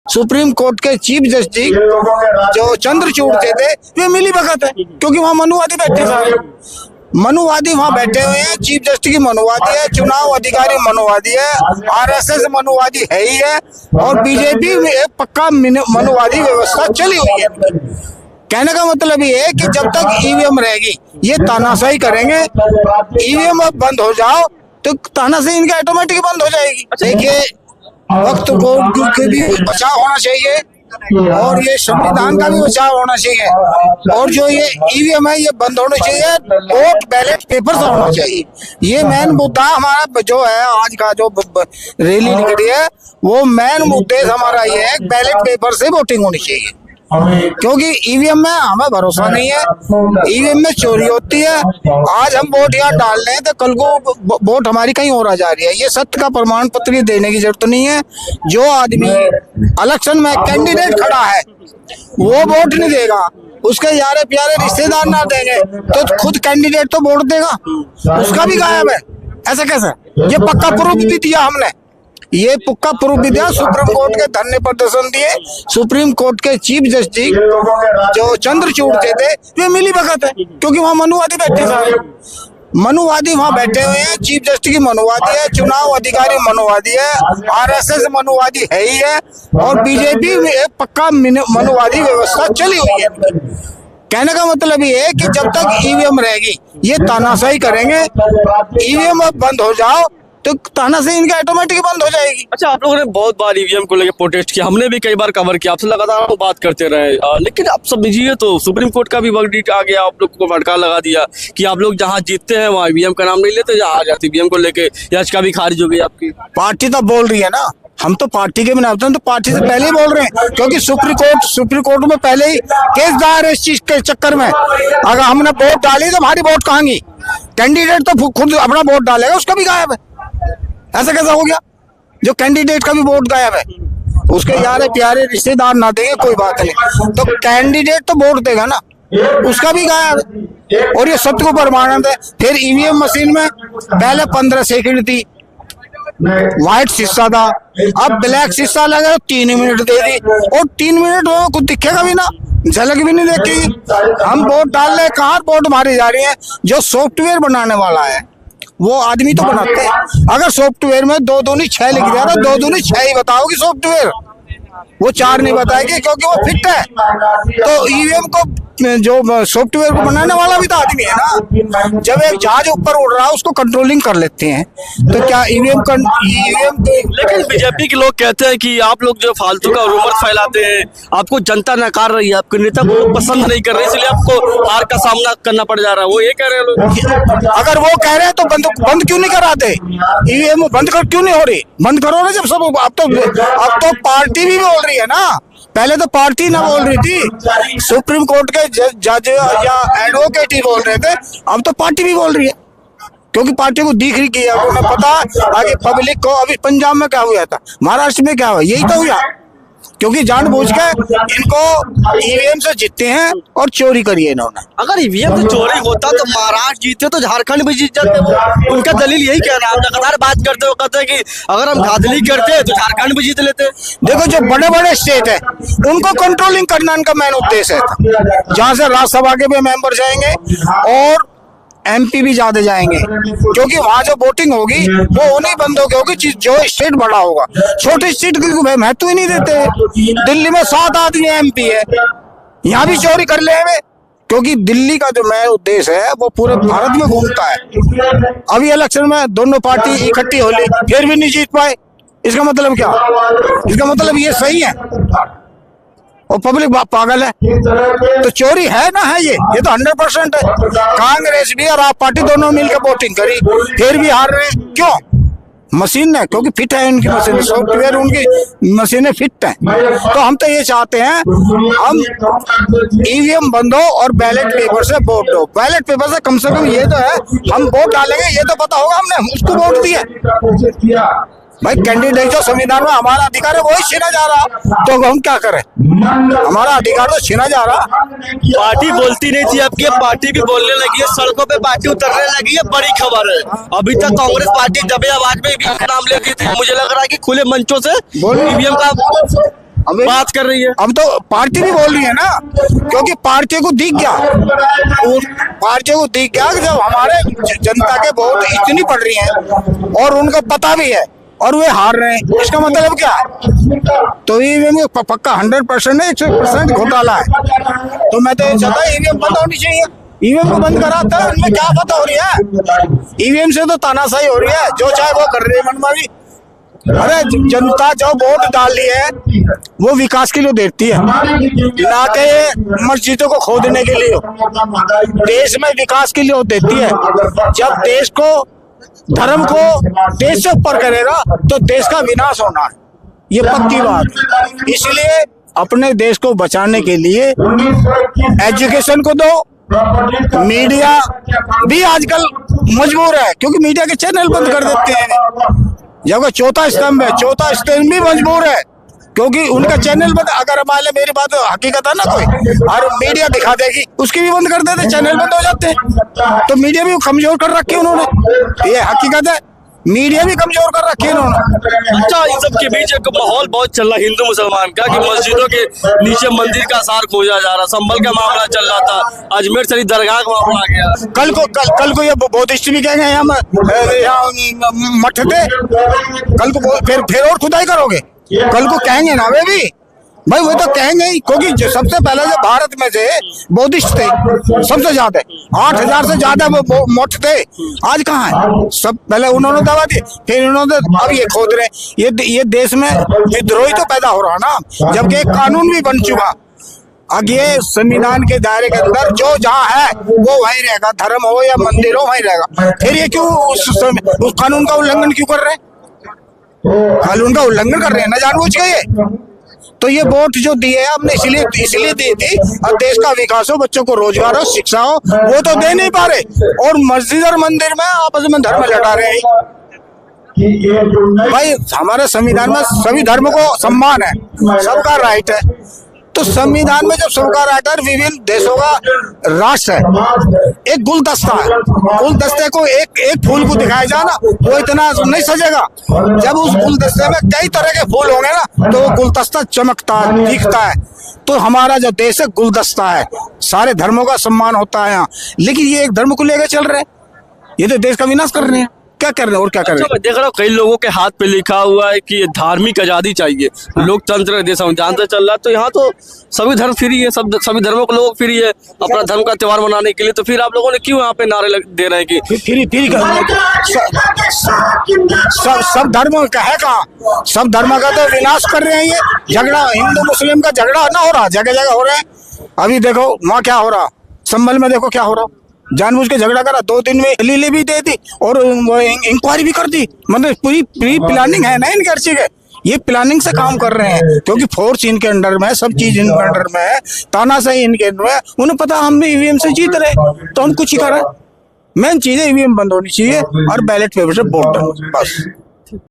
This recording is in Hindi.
सुप्रीम कोर्ट के चीफ जस्टिस जो चंद्रचूड़ थे वे मिली भगत है, क्योंकि वहाँ मनुवादी बैठे सारे मनुवादी वहाँ बैठे हुए हैं। चीफ जस्टिस की मनुवादी है, चुनाव अधिकारी मनुवादी है, आरएसएस मनुवादी है ही है, और बीजेपी में एक पक्का मनुवादी व्यवस्था चली हुई है। कहने का मतलब ये है कि जब तक ईवीएम रहेगी ये तानाशाही करेंगे। ईवीएम अब बंद हो जाओ तो तानाशाही इनकी ऑटोमेटिक बंद हो जाएगी। देखिए, वक्त को भी बचाव होना चाहिए और ये संविधान का भी बचाव होना चाहिए, और जो ये ईवीएम है ये बंद होना चाहिए, वोट बैलेट पेपर से होना चाहिए। ये मेन मुद्दा हमारा जो है, आज का जो रैली निकली है वो मेन मुद्दे हमारा ये है, बैलेट पेपर से वोटिंग होनी चाहिए, क्योंकि ईवीएम में हमें भरोसा नहीं है। ईवीएम में चोरी होती है। आज हम वोट यहाँ डाल रहे हैं तो कल को वोट हमारी कहीं और आ जा रही है। ये सत्य का प्रमाण पत्र देने की जरूरत नहीं है। जो आदमी इलेक्शन में कैंडिडेट खड़ा है वो वोट नहीं देगा, उसके यारे प्यारे रिश्तेदार ना देंगे तो खुद कैंडिडेट तो वोट देगा, उसका भी गायब है। ऐसा कैसे? ये पक्का प्रूफ भी दिया हमने, ये पक्का प्रूफ भी दिया। सुप्रीम कोर्ट के धरने प्रदर्शन दिए, सुप्रीम कोर्ट के चीफ जस्टिस जो चंद्रचूड़ थे वे मिली भगत है, क्योंकि वहाँ मनुवादी बैठे सारे मनुवादी वहाँ बैठे हुए हैं। चीफ जस्टिस की मनुवादी है, चुनाव अधिकारी मनुवादी है, आरएसएस मनुवादी है ही है, और बीजेपी में एक पक्का मनुवादी व्यवस्था चली हुई है। कहने का मतलब ये है कि जब तक ईवीएम रहेगी ये तानाशाही करेंगे। ईवीएम अब बंद हो जाओ तो तानाशाही इनकी ऑटोमेटिक बंद हो जाएगी। अच्छा, आप लोगों ने बहुत बार ईवीएम को लेकर प्रोटेस्ट किया, हमने भी कई बार कवर किया, आपसे लगातार हम बात करते रहे, लेकिन आप समझिए तो सुप्रीम कोर्ट का भी वर्डिक्ट आ गया, आप लोग को फटकार लगा दिया कि आप लोग जहां जीतते हैं वहां ईवीएम का नाम नहीं लेते, जहां आ जाती ईवीएम को लेके याचिका भी खारिज हो गई आपकी। पार्टी तो बोल रही है ना, हम तो पार्टी के बिना तो पार्टी से पहले ही बोल रहे हैं, क्योंकि सुप्रीम कोर्ट में पहले ही केस दायर है इस चीज के चक्कर में। अगर हमने वोट डाली तो हमारी वोट कहाँ गई? कैंडिडेट तो खुद अपना वोट डालेगा, उसका भी गायब है। ऐसा कैसा हो गया? जो कैंडिडेट का भी वोट गायब है, उसके यारे प्यारे रिश्तेदार ना देंगे कोई बात नहीं, तो कैंडिडेट तो वोट देगा ना, उसका भी गायब है। और ये सत्य को प्रमाणित है। फिर ईवीएम मशीन में पहले 15 सेकंड थी, व्हाइट शीशा था, अब ब्लैक शीशा लगा 3 मिनट दे दी, और 3 मिनट में कुछ दिखेगा भी ना, झलक भी नहीं देखेगी। हम वोट डाल रहे, कहाँ वोट मारी जा रही है। जो सॉफ्टवेयर बनाने वाला है वो आदमी तो बनाते हैं। अगर सॉफ्टवेयर में 2 दूनी 6 लिख दिया तो 2 दूनी 6 ही बताओगी सॉफ्टवेयर, वो 4 नहीं बताएगी, क्योंकि वो फिट है। तो ईवीएम को जो सॉफ्टवेयर को बनाने वाला भी तो आदमी है ना। जब एक जहाज ऊपर उड़ रहा है उसको कंट्रोलिंग कर लेते हैं, तो क्या ईवीएम लेकिन बीजेपी के लोग कहते हैं कि आप लोग जो फालतू का रूमर फैलाते हैं, आपको जनता नकार रही है, आपके नेता को लोग पसंद नहीं कर रहे, इसलिए आपको हार का सामना करना पड़ जा रहा है, वो ये कह रहे हैं लोग। अगर वो कह रहे हैं तो बंद क्यों नहीं कराते? ईवीएम बंद कर क्यों नहीं हो रही? बंद करो ना। जब सब अब तो पार्टी भी बोल रही है ना, पहले तो पार्टी ना बोल रही थी, सुप्रीम कोर्ट के जज या एडवोकेट ही बोल रहे थे, अब तो पार्टी भी बोल रही है, क्योंकि पार्टी को दिख रही है, उन्हें पता आगे पब्लिक को। अभी पंजाब में क्या हुआ था, महाराष्ट्र में क्या हुआ, यही तो हुआ, क्योंकि जानबूझ के इनको ईवीएम से जीतते हैं और चोरी करी है इन्होंने। अगर ईवीएम से चोरी होता तो महाराष्ट्र जीते तो झारखंड भी जीत जाते। वो उनका दलील यही कह रहा है, लगातार बात करते हो, कहते हैं कि अगर हम धांधली करते तो झारखंड भी जीत लेते। देखो, जो बड़े बड़े स्टेट है उनको कंट्रोलिंग करना इनका मेन उद्देश्य है, जहाँ से राज्यसभा के भी मेंबर जाएंगे और एमपी भी ज्यादा जाएंगे, क्योंकि वहां जो वोटिंग होगी वो उन्हीं बंदों की होगी जो स्टेट बड़ा होगा। छोटी स्टेट को महत्व ही नहीं देते। दिल्ली में 7 आदमी एमपी है, यहाँ भी चोरी कर ले, क्योंकि दिल्ली का जो मेन उद्देश्य है वो पूरे भारत में घूमता है। अभी इलेक्शन में दोनों पार्टी इकट्ठी हो ली, फिर भी नहीं जीत पाए। इसका मतलब क्या? इसका मतलब ये सही है और पब्लिक पागल है, तो चोरी है ना है। ये तो 100% है। कांग्रेस भी और आप पार्टी दोनों मिलकर वोटिंग करी, फिर भी हार रहे। क्यों? मशीन है, क्योंकि फिट है उनकी मशीन, सॉफ्टवेयर उनकी मशीनें फिट है। तो हम तो ये चाहते हैं, हम ईवीएम बंद हो और बैलेट पेपर से वोट दो। बैलेट पेपर से कम ये तो है, हम वोट डालेंगे, ये तो पता होगा हमने उसको वोट दिया। भाई कैंडिडेट जो संविधान में हमारा अधिकार है वही छीना जा रहा, तो हम क्या करें? हमारा अधिकार तो छीना जा रहा। पार्टी बोलती नहीं थी, अब की पार्टी भी बोलने लगी है, सड़कों पे पार्टी उतरने लगी है, बड़ी खबर है। अभी तक कांग्रेस पार्टी दबे आवाज में ईवीएम का नाम लेती थी, मुझे लग रहा है कि खुले मंचों से ईवीएम का बात कर रही है। अब तो पार्टी भी बोल रही है ना, क्योंकि पार्टी को दिख गया, पार्टी को दिख गया कि जब हमारे जनता के वोट इतनी पड़ रही है और उनको पता भी है और वे हार रहे हैं, इसका मतलब क्या है? तो ईवीएम में पक्का 100% है, 100% घोटाला है। तो मैं तो ये चाहता हूँ ईवीएम बंद होनी चाहिए। ईवीएम को बंद करा था, उनमें क्या पता हो रही है? ईवीएम से तो तानाशाही हो रही है, जो चाहे वो कर रही है मनमानी। अरे जनता जो वोट डाल रही है वो विकास के लिए देती है, ना कि मस्जिदों को खोदने के लिए। देश में विकास के लिए वो देती है। जब देश को, धर्म को देश से ऊपर करेगा तो देश का विनाश होना है, ये पक्की बात है। इसलिए अपने देश को बचाने के लिए एजुकेशन को दो। मीडिया भी आजकल मजबूर है, क्योंकि मीडिया के चैनल बंद कर देते हैं। जबकि चौथा स्तंभ है, चौथा स्तंभ भी मजबूर है, क्योंकि उनका चैनल बंद, अगर मान ले मेरी बात हकीकत है ना कोई, और मीडिया दिखा देगी उसकी भी बंद कर देते, चैनल बंद हो जाते हैं। तो मीडिया भी कमजोर कर रखी है उन्होंने, ये हकीकत है, मीडिया भी कमजोर कर रखी है उन्होंने। अच्छा, इन सब के बीच एक माहौल बहुत चल रहा है हिंदू मुसलमान का कि मस्जिदों के नीचे मंदिर का सार खोजा जा रहा, संभल का मामला चल रहा था, अजमेर शरीफ दरगाह का मामला आ गया। कल को ये बौद्धिस्ट भी कहेंगे यहाँ मठ थे, कल को फिर और खुदाई करोगे, कल को कहेंगे ना वे भी भाई, वो तो कहेंगे ही, क्योंकि जो सबसे पहले जो भारत में थे बौद्धिस्ट थे सबसे ज्यादा, 8000 से ज्यादा वो मठ थे। आज कहाँ है? सब पहले उन्होंने दबा दी, फिर उन्होंने, अब ये खोद रहे। ये देश में विद्रोही तो पैदा हो रहा ना, जबकि एक कानून भी बन चुका। अब ये संविधान के दायरे के अंदर जो जहाँ है वो वहीं रहेगा, धर्म हो या मंदिर हो वहीं रहेगा। फिर ये क्यों उस कानून का उल्लंघन क्यों कर रहे हैं? कानून का उल्लंघन कर रहे हैं ना जानबूझ के ये। तो ये वोट जो दिए हमने इसलिए दी थी, और देश का विकास हो, बच्चों को रोजगार हो, शिक्षा हो, वो तो दे नहीं पा रहे, और मस्जिद और मंदिर में आपस में धर्म लड़ा रहे हैं। भाई हमारे संविधान में सभी धर्म को सम्मान है, सबका राइट है। तो संविधान में जब सबका राइट है, विभिन्न देशों का राष्ट्र है, एक गुलदस्ता है, गुलदस्ते को एक फूल को दिखाया जाए ना, वो इतना नहीं सजेगा। जब उस गुलदस्ते में कई तरह के फूल होंगे ना, तो वो गुलदस्ता चमकता है, दिखता है। तो हमारा जो देश है गुलदस्ता है, सारे धर्मों का सम्मान होता है यहाँ। लेकिन ये एक धर्म को लेकर चल रहे हैं, ये तो देश का विनाश कर रहे हैं। क्या कर रहे हैं और क्या कर रहे हैं? मैं देख रहा हूँ कई लोगों के हाथ पे लिखा हुआ है कि धार्मिक आजादी चाहिए, लोकतंत्र देश संविधान से चल रहा है। तो यहाँ तो सभी धर्म फ्री है, सभी धर्मों के लोग फ्री है अपना धर्म का त्योहार मनाने के लिए। तो फिर आप लोगों ने क्यों यहाँ पे नारे दे रहे हैं कि फ्री सब धर्म का है? कहाँ सब धर्म का तो विनाश कर रहे हैं। ये झगड़ा हिंदू मुस्लिम का झगड़ा ना हो रहा, जगह जगह हो रहा है। अभी देखो वहाँ क्या हो रहा, संभल में देखो क्या हो रहा, जानबूझ के झगड़ा करा, 2 दिन में लीले भी दे दी और इंक्वायरी भी कर दी। मतलब पूरी प्री प्लानिंग है ना इनके अर्ची के, ये प्लानिंग से काम कर रहे हैं, क्योंकि फोर्स इनके अंडर में है, सब चीज इनके अंडर में है, तानाशाही इनके अंडर में है। उन्हें पता हम भी ईवीएम से जीत रहे, तो हम कुछ ही कर रहे हैं। मेन चीज है ईवीएम बंद होनी चाहिए और बैलेट पेपर से वोट बस।